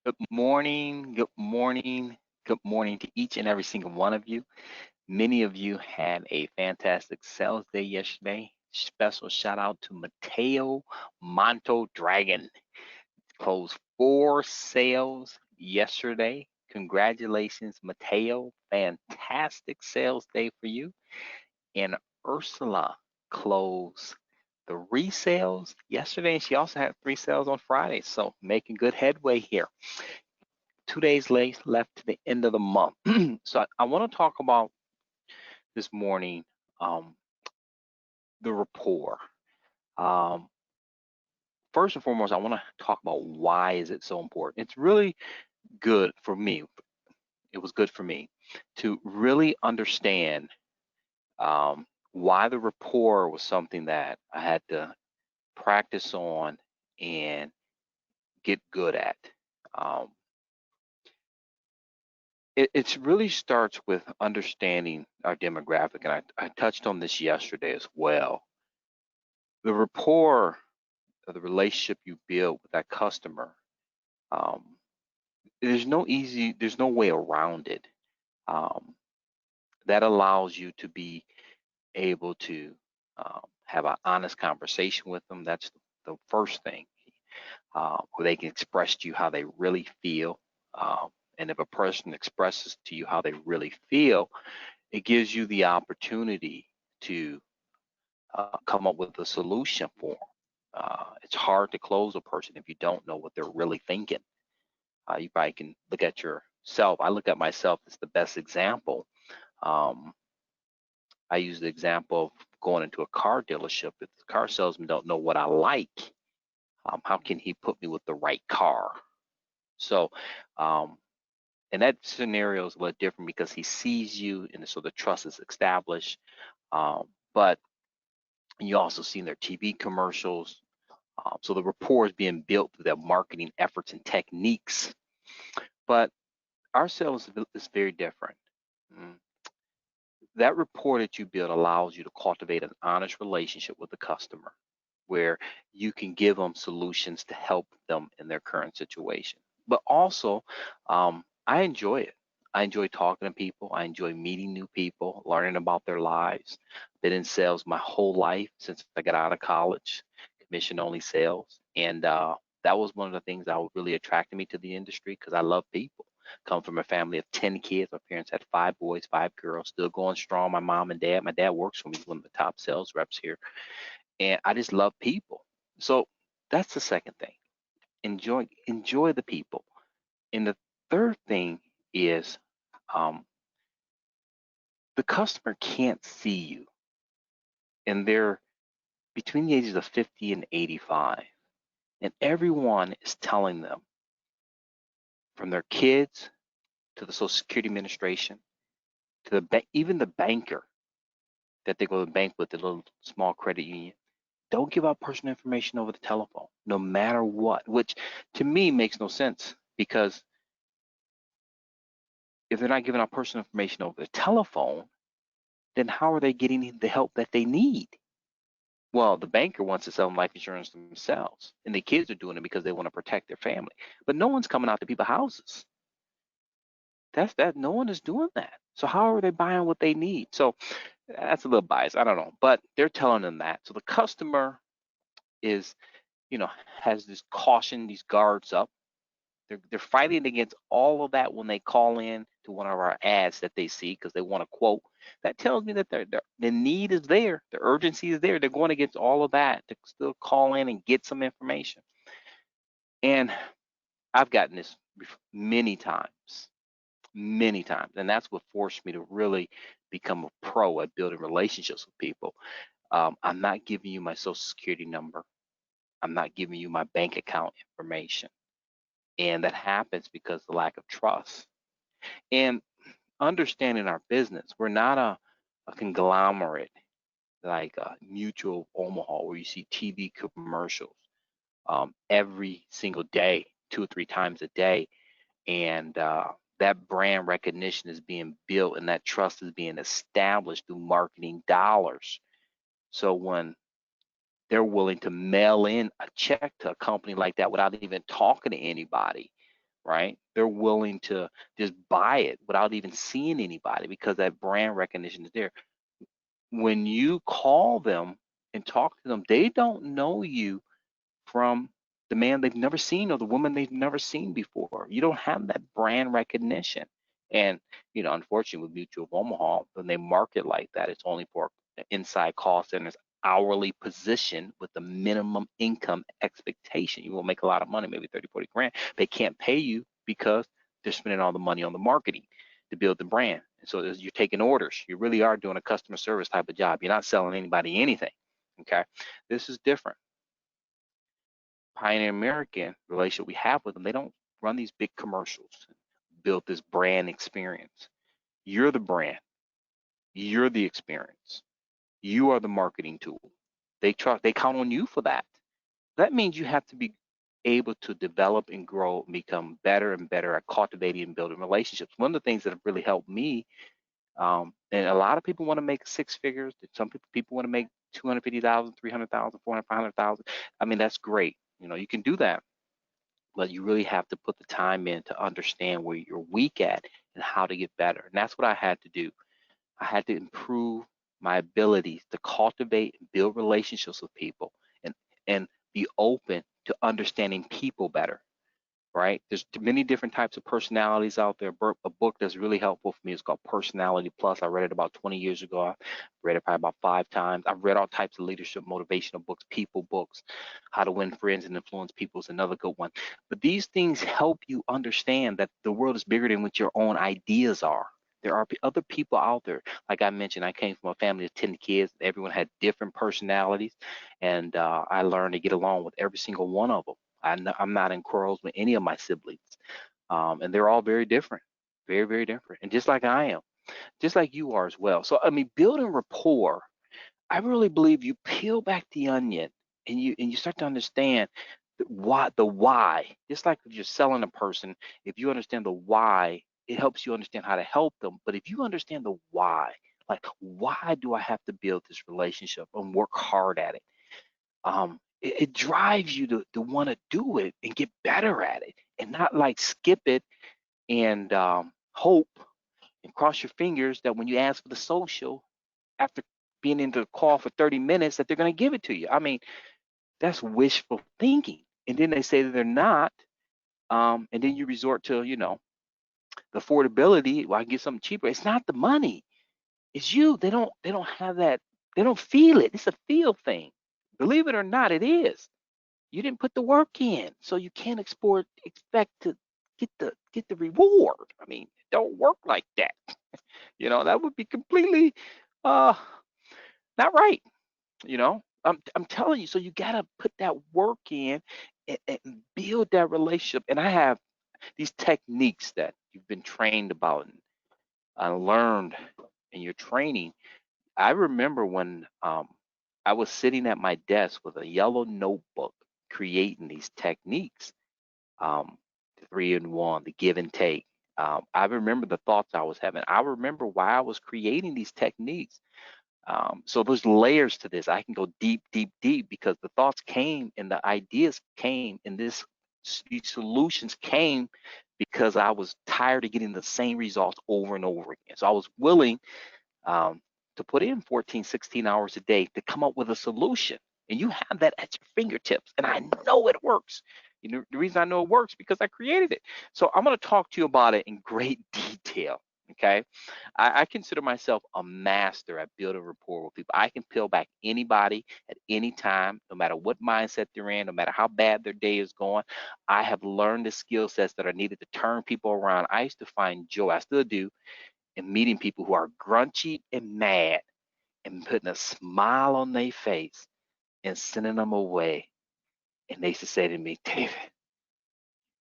Good morning, good morning, good morning to each and every single one of you. Many of you had a fantastic sales day yesterday. Special shout out to Mateo Monto Dragon. Closed 4 sales yesterday. Congratulations, Mateo. Fantastic sales day for you. And Ursula closed 3 sales yesterday, and she also had 3 sales on Friday. So making good headway here. 2 days left to the end of the month. So I want to talk about this morning the rapport. Um, First and foremost, I want to talk about why is it so important. It's really good for me. It was good for me to really understand why the rapport was something that I had to practice on and get good at. Um, it really starts with understanding our demographic, and I touched on this yesterday as well. The rapport of the relationship you build with that customer, um, there's no way around it. Um, that allows you to be able to have an honest conversation with them. That's the first thing, where they can express to you how they really feel. And if a person expresses to you how they really feel, it gives you the opportunity to come up with a solution for them. It's hard to close a person if you don't know what they're really thinking. You probably can look at yourself. I look at myself as the best example. Um, I use the example of going into a car dealership. If the car salesman don't know what I like, how can he put me with the right car? So, and that scenario is a little different because he sees you, and so the trust is established. But you also see in their TV commercials. So the rapport is being built through their marketing efforts and techniques. But our sales is very different. Mm. That rapport that you build allows you to cultivate an honest relationship with the customer where you can give them solutions to help them in their current situation. But also, I enjoy it. I enjoy talking to people. I enjoy meeting new people, learning about their lives. Been in sales my whole life since I got out of college, commission only sales. And that was one of the things that really attracted me to the industry because I love people. Come from a family of 10 kids. My parents had 5 boys, 5 girls, still going strong. My mom and dad. My dad works for me, he's one of the top sales reps here. And I just love people. So that's the second thing. Enjoy the people. And the third thing is the customer can't see you, and they're between the ages of 50 and 85, and everyone is telling them, from their kids to the Social Security Administration to even the banker that they go to the bank with, the little small credit union, don't give out personal information over the telephone, no matter what, which to me makes no sense because if they're not giving out personal information over the telephone, then how are they getting the help that they need? Well, the banker wants to sell them life insurance themselves, and the kids are doing it because they want to protect their family. But no one's coming out to people's houses. No one is doing that. So how are they buying what they need? So that's a little biased. I don't know, but they're telling them that. So the customer is, has this caution, these guards up. They're fighting against all of that when they call in to one of our ads that they see because they want a quote. That tells me that the need is there, the urgency is there. They're going against all of that to still call in and get some information. And I've gotten this many times, and that's what forced me to really become a pro at building relationships with people. I'm not giving you my social security number. I'm not giving you my bank account information. And that happens because of the lack of trust. And understanding our business, we're not a conglomerate like Mutual Omaha where you see TV commercials every single day, 2 or 3 times a day. And that brand recognition is being built and that trust is being established through marketing dollars. So when they're willing to mail in a check to a company like that without even talking to anybody, right? They're willing to just buy it without even seeing anybody because that brand recognition is there. When you call them and talk to them, they don't know you from the man they've never seen or the woman they've never seen before. You don't have that brand recognition. And, unfortunately with Mutual of Omaha, when they market like that, it's only for inside call centers, hourly position with the minimum income expectation. You will make a lot of money, maybe 30, 40 grand. They can't pay you because they're spending all the money on the marketing to build the brand. And so you're taking orders. You really are doing a customer service type of job. You're not selling anybody anything. Okay. This is different. Pioneer American relationship we have with them, they don't run these big commercials, build this brand experience. You're the brand. You're the experience. You are the marketing tool. They count on you for that. That means you have to be able to develop and grow and become better and better at cultivating and building relationships. One of the things that have really helped me, and a lot of people want to make six figures. Some people want to make 250,000, 300,000, 400, 500,000. I mean, that's great. You can do that, but you really have to put the time in to understand where you're weak at and how to get better. And that's what I had to do. I had to improve my abilities to cultivate and build relationships with people and be open to understanding people better. Right? There's many different types of personalities out there. A book that's really helpful for me is called Personality Plus. I read it about 20 years ago. I read it probably about 5 times. I've read all types of leadership, motivational books, people books. How to Win Friends and Influence People is another good one. But these things help you understand that the world is bigger than what your own ideas are. There are other people out there. Like I mentioned, I came from a family of 10 kids. Everyone had different personalities, and I learned to get along with every single one of them. I'm not in quarrels with any of my siblings, and they're all very different, very, very different, and just like I am, just like you are as well. So I mean, building rapport, I really believe you peel back the onion and you start to understand the why. Just like if you're selling a person, if you understand the why, it helps you understand how to help them. But if you understand the why, like why do I have to build this relationship and work hard at it? It drives you to want to do it and get better at it and not like skip it and hope and cross your fingers that when you ask for the social after being in the call for 30 minutes that they're going to give it to you. I mean, that's wishful thinking. And then they say that they're not. And then you resort to, the affordability. Well, I can get something cheaper. It's not the money. It's you. They don't have that. They don't feel it. It's a feel thing. Believe it or not, it is. You didn't put the work in, so you can't expect to get the reward. I mean, it don't work like that. That would be completely not right. I'm telling you. So you gotta put that work in and build that relationship. And I have these techniques that you've been trained about and learned in your training. I remember when I was sitting at my desk with a yellow notebook creating these techniques, the 3-in-1, the give and take. I remember the thoughts I was having. I remember why I was creating these techniques. So there's layers to this. I can go deep, deep, deep because the thoughts came and the ideas came and these solutions came because I was tired of getting the same results over and over again. So I was willing to put in 14, 16 hours a day to come up with a solution. And you have that at your fingertips. And I know it works. The reason I know it works because I created it. So I'm going to talk to you about it in great detail. Okay. I consider myself a master at building rapport with people. I can peel back anybody at any time, no matter what mindset they're in, no matter how bad their day is going. I have learned the skill sets that are needed to turn people around. I used to find joy, I still do, in meeting people who are grunchy and mad and putting a smile on their face and sending them away. And they used to say to me, David,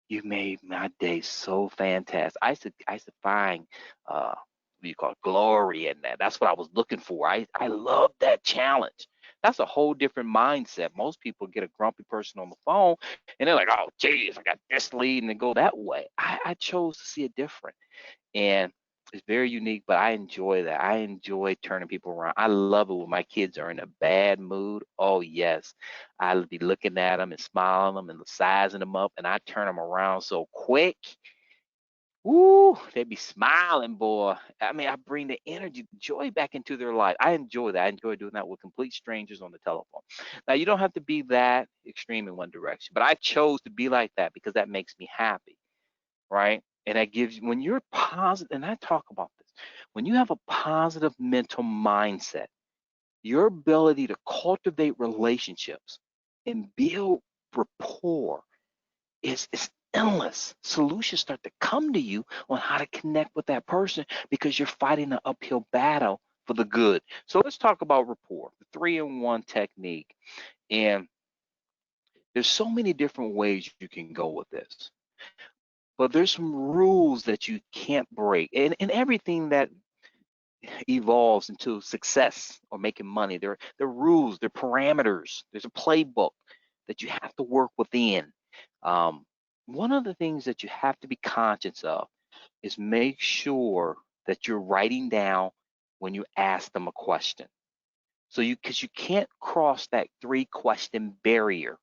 you made my day so fantastic. I used to find what you call glory in that. That's what I was looking for. I love that challenge. That's a whole different mindset. Most people get a grumpy person on the phone and they're like, oh geez, I got this lead, and they go that way. I chose to see it different. And It's very unique, but I enjoy that. I enjoy turning people around. I love it when my kids are in a bad mood. Oh yes, I'll be looking at them and smiling them and sizing them up, and I turn them around so quick. Woo, they be smiling, boy. I mean, I bring the energy, joy back into their life. I enjoy that. I enjoy doing that with complete strangers on the telephone. Now, you don't have to be that extreme in one direction, but I chose to be like that because that makes me happy, right? And that gives you, when you're positive, and I talk about this, when you have a positive mental mindset, your ability to cultivate relationships and build rapport is endless. Solutions start to come to you on how to connect with that person because you're fighting an uphill battle for the good. So let's talk about rapport, the 3-in-1 technique. And there's so many different ways you can go with this. But there's some rules that you can't break. And everything that evolves into success or making money, there are rules, there are parameters, there's a playbook that you have to work within. Um, One of the things that you have to be conscious of is make sure that you're writing down when you ask them a question. So because you can't cross that 3-question barrier.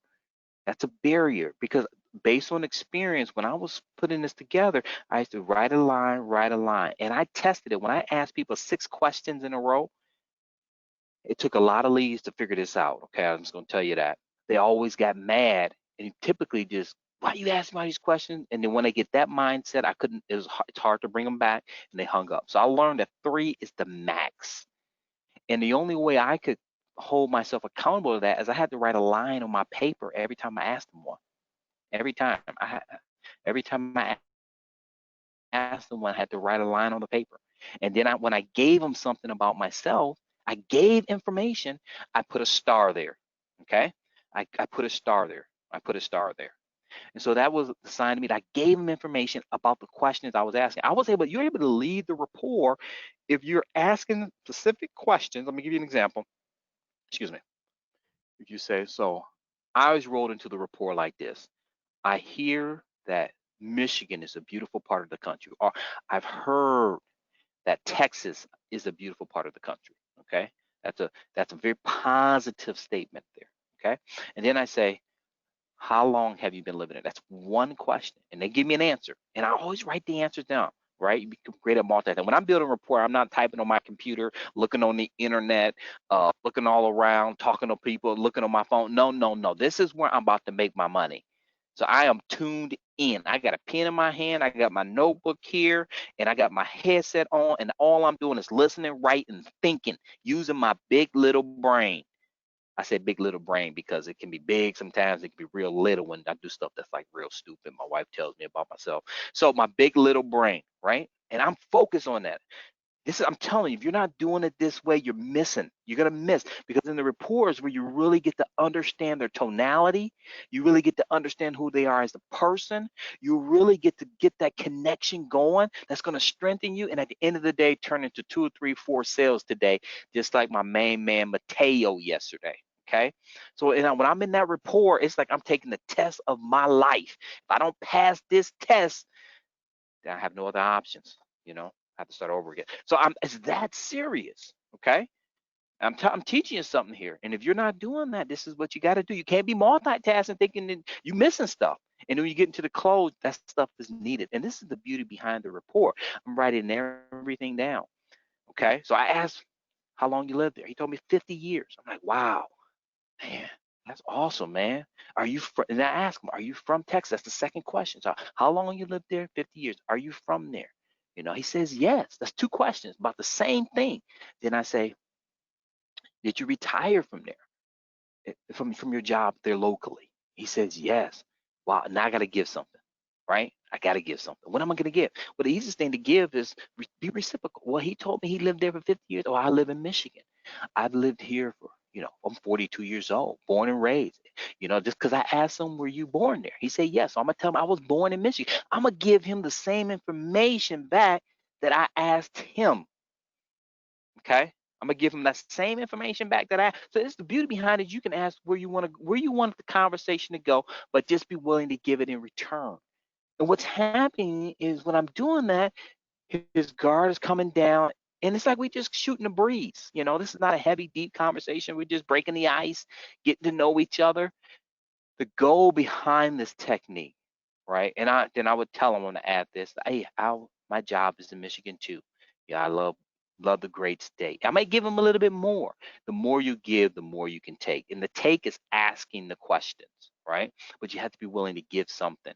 That's a barrier because based on experience, when I was putting this together, I used to write a line, and I tested it. When I asked people 6 questions in a row, it took a lot of leads to figure this out. Okay, I'm just gonna tell you that. They always got mad and typically just, why you asking me these questions? And then when they get that mindset, I couldn't, it's hard to bring them back, and they hung up. So I learned that 3 is the max. And the only way I could hold myself accountable to that is I had to write a line on my paper every time I asked them one. Every time I asked them one, I had to write a line on the paper. And then when I gave them something about myself, I gave information, I put a star there. Okay? I put a star there. I put a star there. And so that was the sign to me that I gave them information about the questions I was asking. You're able to lead the rapport if you're asking specific questions. Let me give you an example. Excuse me. If you say, so I always rolled into the rapport like this. I hear that Michigan is a beautiful part of the country, or I've heard that Texas is a beautiful part of the country. Okay, that's a very positive statement there. Okay, and then I say, how long have you been living there? That's one question, and they give me an answer, and I always write the answers down. Right, you become great at multitasking. When I'm building a rapport, I'm not typing on my computer, looking on the internet, looking all around, talking to people, looking on my phone. No, no, no. This is where I'm about to make my money. So I am tuned in. I got a pen in my hand. I got my notebook here, and I got my headset on, and all I'm doing is listening, writing, thinking, using my big little brain. I said big little brain because it can be big sometimes, it can be real little when I do stuff that's like real stupid. My wife tells me about myself. So my big little brain, right? And I'm focused on that. I'm telling you, if you're not doing it this way, you're missing. You're gonna miss because in the reports where you really get to understand their tonality, you really get to understand who they are as a person. You really get to get that connection going. That's gonna strengthen you, and at the end of the day, turn into 2 or 3, 4 sales today, just like my main man Mateo yesterday. Okay, so when I'm in that rapport, it's like I'm taking the test of my life. If I don't pass this test, then I have no other options. I have to start over again. So it's that serious. Okay, I'm teaching you something here, and if you're not doing that, this is what you got to do. You can't be multitasking, thinking that you're missing stuff. And when you get into the close, that stuff is needed. And this is the beauty behind the report. I'm writing everything down. Okay, so I asked how long you lived there. He told me 50 years. I'm like, wow, man, that's awesome, man. And I asked him, are you from Texas? That's the second question. So how long you lived there? 50 years. Are you from there? He says yes. That's 2 questions about the same thing. Then I say, did you retire from there, from your job there locally? He says yes. Wow, now I got to give something, right? I got to give something. What am I going to give? Well, the easiest thing to give is be reciprocal. Well, he told me he lived there for 50 years. Oh, I live in Michigan. I've lived here for, I'm 42 years old, born and raised. Just because I asked him, were you born there? He said yes. So I'm going to tell him I was born in Michigan. I'm going to give him the same information back that I asked him. Okay, I'm gonna give him that same information back that so it's the beauty behind it. You can ask where you want the conversation to go, but just be willing to give it in return. And what's happening is when I'm doing that, his guard is coming down, and it's like we just shooting a breeze. This is not a heavy, deep conversation. We're just breaking the ice, getting to know each other. The goal behind this technique, right? And I would tell them, I want to add this. Hey, my job is in Michigan too. Yeah, I love the great state. I might give them a little bit more. The more you give, the more you can take. And the take is asking the questions, right? But you have to be willing to give something.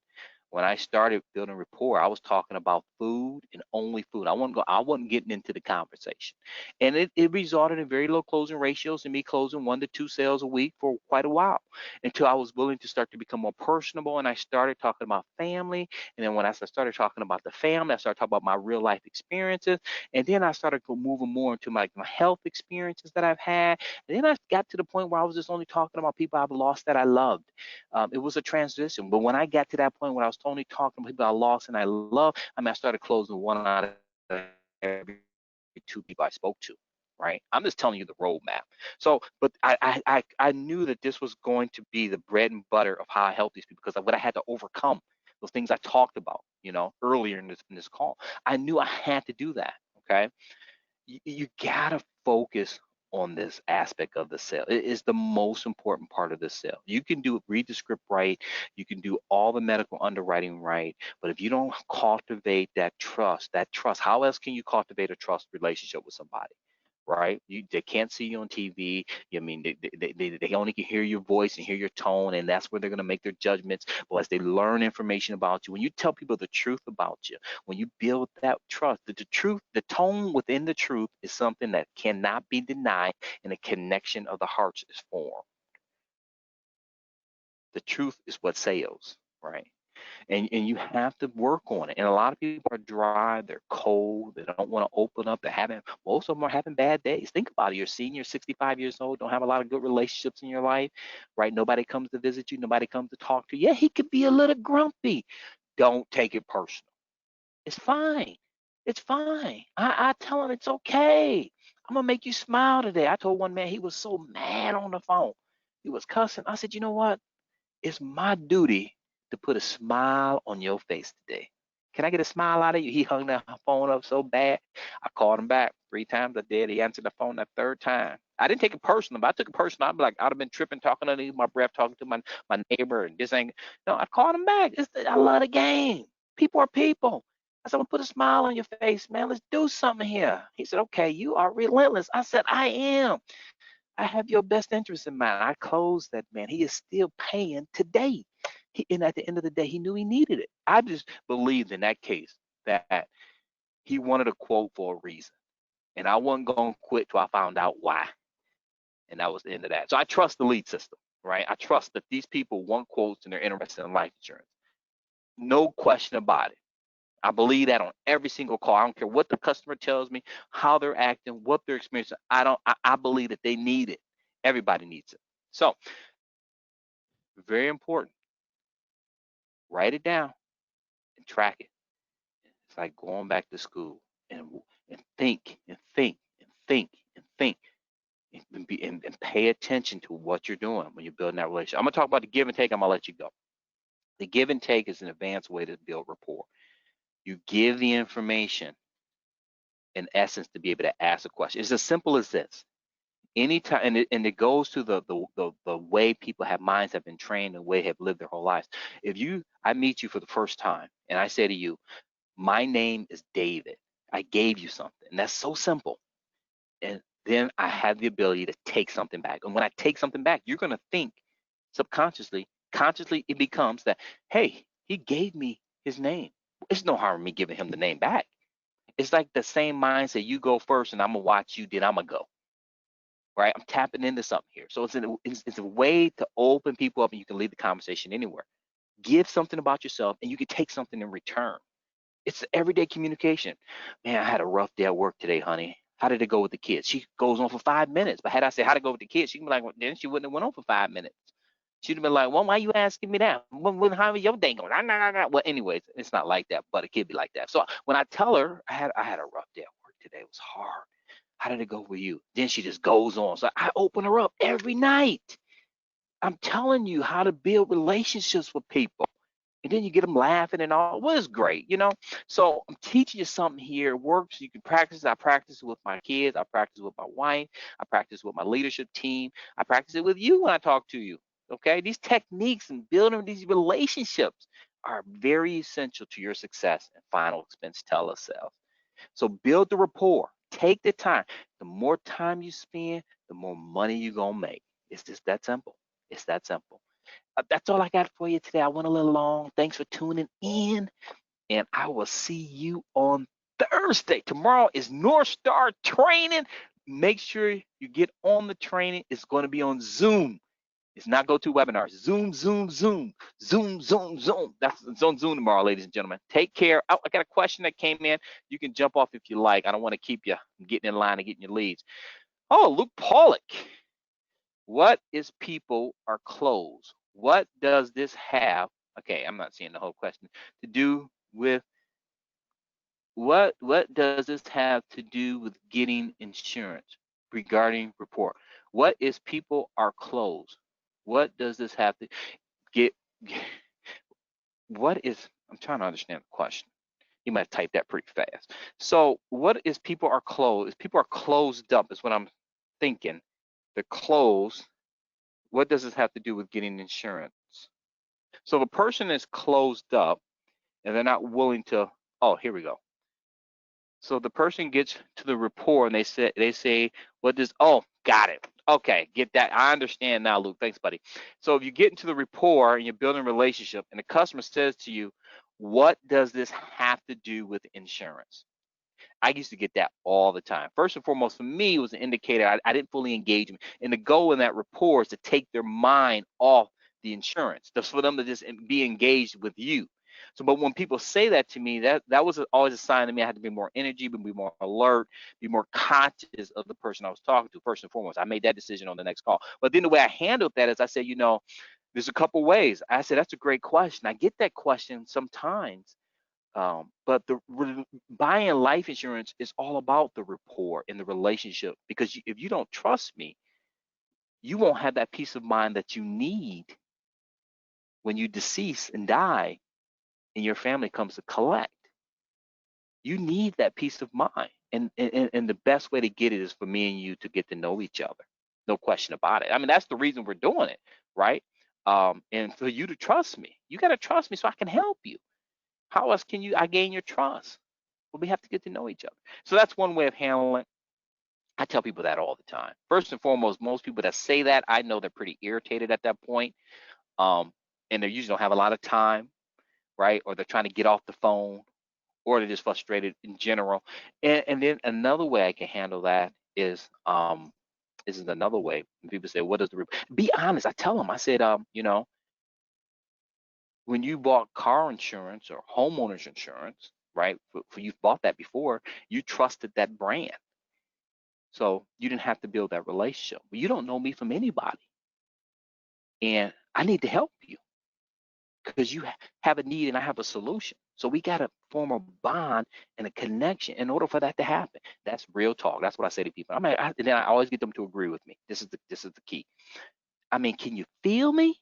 When I started building rapport, I was talking about food and only food. I wasn't getting into the conversation. And it resulted in very low closing ratios and me closing 1 to 2 sales a week for quite a while, until I was willing to start to become more personable. And I started talking about family. And then when I started talking about the family, I started talking about my real life experiences. And then I started moving more into my health experiences that I've had. And then I got to the point where I was just only talking about people I've lost that I loved. It was a transition. But when I got to that point where I was only talking about people I lost and I love, I started closing 1 out of every 2 people I spoke to. Right? I'm just telling you the roadmap. So, but I knew that this was going to be the bread and butter of how I help these people, because what I had to overcome, those things I talked about, earlier in this call. I knew I had to do that. Okay. You gotta focus on this aspect of the sale. It is the most important part of the sale. You can read the script right, you can do all the medical underwriting right, but if you don't cultivate that trust, how else can you cultivate a trust relationship with somebody? Right? They can't see you on TV. I mean, they only can hear your voice and hear your tone, and that's where they're going to make their judgments. But as they learn information about you, when you tell people the truth about you, when you build that trust, the truth, the tone within the truth is something that cannot be denied, and a connection of the hearts is formed. The truth is what sells, right? And you have to work on it. And a lot of people are dry, they're cold, they don't want to open up. Most of them are having bad days. Think about it. You're senior, 65 years old, don't have a lot of good relationships in your life, right? Nobody comes to visit you, nobody comes to talk to you. Yeah, he could be a little grumpy. Don't take it personal. It's fine. It's fine. I tell him it's okay. I'm gonna make you smile today. I told one man, he was so mad on the phone. He was cussing. I said, you know what? It's my duty to put a smile on your face today. Can I get a smile out of you? He hung that phone up so bad. I called him back 3 times. I did. He answered the phone that 3rd time. I didn't take it personal. But I took it personal, I'd have been tripping, talking underneath my breath, talking to my neighbor, and this ain't. No, I called him back. I love the game. People are people. I said, well, put a smile on your face, man. Let's do something here. He said, okay, you are relentless. I said, I am. I have your best interest in mind. I closed that man. He is still paying today. And at the end of the day, he knew he needed it. I just believed in that case that he wanted a quote for a reason. And I wasn't going to quit till I found out why. And that was the end of that. So I trust the lead system, right? I trust that these people want quotes and they're interested in life insurance. No question about it. I believe that on every single call. I don't care what the customer tells me, how they're acting, what they're experiencing. I believe that they need it. Everybody needs it. So, very important. Write it down and track it. It's like going back to school and think and think and think and think and pay attention to what you're doing when you're building that relationship. I'm gonna talk about the give and take. I'm gonna let you go. The give and take is an advanced way to build rapport. You give the information in essence to be able to ask a question. It's as simple as this. Anytime, and it goes to the way people have minds have been trained, the way have lived their whole lives. If I meet you for the first time and I say to you, my name is David, I gave you something, and that's so simple. And then I have the ability to take something back. And when I take something back, you're going to think subconsciously, consciously, it becomes that, hey, he gave me his name. It's no harm in me giving him the name back. It's like the same mindset. You go first and I'm going to watch you, then I'm going to go. Right? I'm tapping into something here. So it's a way to open people up, and you can lead the conversation anywhere. Give something about yourself and you can take something in return. It's everyday communication. Man, I had a rough day at work today, honey. How did it go with the kids? She goes on for 5 minutes. But had I said, how'd it go with the kids? She can be like, well, then she wouldn't have went on for 5 minutes. She'd have been like, well, why are you asking me that? How was your day going? Well, anyways, it's not like that, but it could be like that. So when I tell her I had a rough day at work today, it was hard. How did it go with you? Then she just goes on. So I open her up every night. I'm telling you how to build relationships with people. and then you get them laughing and all. Well, it's great, you know. So I'm teaching you something here. It works. You can practice. I practice it with my kids. I practice it with my wife. I practice it with my leadership team. I practice it with you when I talk to you. Okay, these techniques and building these relationships are very essential to your success and final expense telesales. So build the rapport. Take the time. The more time you spend, the more money you're gonna make. It's just that simple. It's that simple. That's all I got for you today. I went a little long. Thanks for tuning in, and I will see you on Thursday. Tomorrow is North Star training. Make sure you get on the training. It's going to be on Zoom. It's not GoToWebinar. Zoom, Zoom, Zoom, Zoom, Zoom, Zoom. It's on Zoom tomorrow, ladies and gentlemen. Take care. Oh, I got a question that came in. You can jump off if you like. I don't want to keep you getting in line and getting your leads. Oh, Luke Pollock. What is people are closed? What does this have? Okay, I'm not seeing the whole question. To do with what does this have to do with getting insurance regarding report? What is people are closed? What does this have to get what is I'm trying to understand the question. You might type that pretty fast. So what is people are closed? Is people are closed up is what I'm thinking. They're closed. What does this have to do with getting insurance? So if a person is closed up and they're not willing to, oh, here we go. So the person gets to the report and they say, what does, oh, got it. Okay, get that. I understand now, Luke. Thanks, buddy. So if you get into the rapport and you're building a relationship and the customer says to you, what does this have to do with insurance? I used to get that all the time. First and foremost, for me, it was an indicator I didn't fully engage them. And the goal in that rapport is to take their mind off the insurance, just for them to just be engaged with you. So, but when people say that to me, that was always a sign to me I had to be more energy, be more alert, be more conscious of the person I was talking to. First and foremost, I made that decision on the next call. But then the way I handled that is I said, you know, there's a couple ways. I said, that's a great question. I get that question sometimes. But buying life insurance is all about the rapport and the relationship, because if you don't trust me, you won't have that peace of mind that you need when you decease and die and your family comes to collect. You need that peace of mind. And the best way to get it is for me and you to get to know each other. No question about it. I mean, that's the reason we're doing it, right? And for you to trust me, you got to trust me so I can help you. How else can I gain your trust? Well, we have to get to know each other. So that's one way of handling it. I tell people that all the time. First and foremost, most people that say that, I know they're pretty irritated at that point. And they usually don't have a lot of time, right? Or they're trying to get off the phone, or they're just frustrated in general. And then another way I can handle that is another way. People say, what does the be honest? I tell them, I said, you know, when you bought car insurance or homeowners insurance, right? For you've bought that before, you trusted that brand. So you didn't have to build that relationship. But you don't know me from anybody. And I need to help you because you have a need and I have a solution. So we got to form a bond and a connection in order for that to happen. That's real talk. That's what I say to people. And then I always get them to agree with me. This is the key. I mean, can you feel me?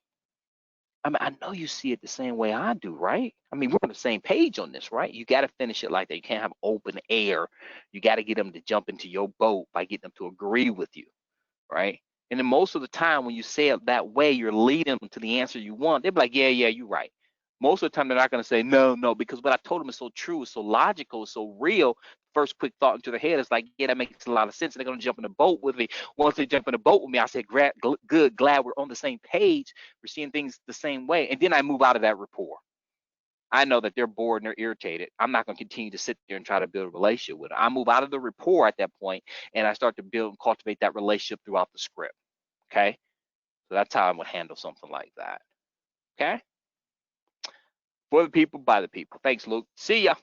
I mean, I know you see it the same way I do, right? I mean, we're on the same page on this, right? You got to finish it like that. You can't have open air. You got to get them to jump into your boat by getting them to agree with you, right? And then most of the time when you say it that way, you're leading them to the answer you want. They're like, yeah, you're right. Most of the time, they're not going to say no, because what I told them is so true, it's so logical, it's so real. First quick thought into their head is like, yeah, that makes a lot of sense. And they're going to jump in the boat with me. Once they jump in the boat with me, I say, good, glad we're on the same page. We're seeing things the same way. And then I move out of that rapport. I know that they're bored and they're irritated. I'm not going to continue to sit there and try to build a relationship with them. I move out of the rapport at that point, and I start to build and cultivate that relationship throughout the script. Okay? So that's how I would handle something like that. Okay? For the people, by the people. Thanks, Luke. See ya.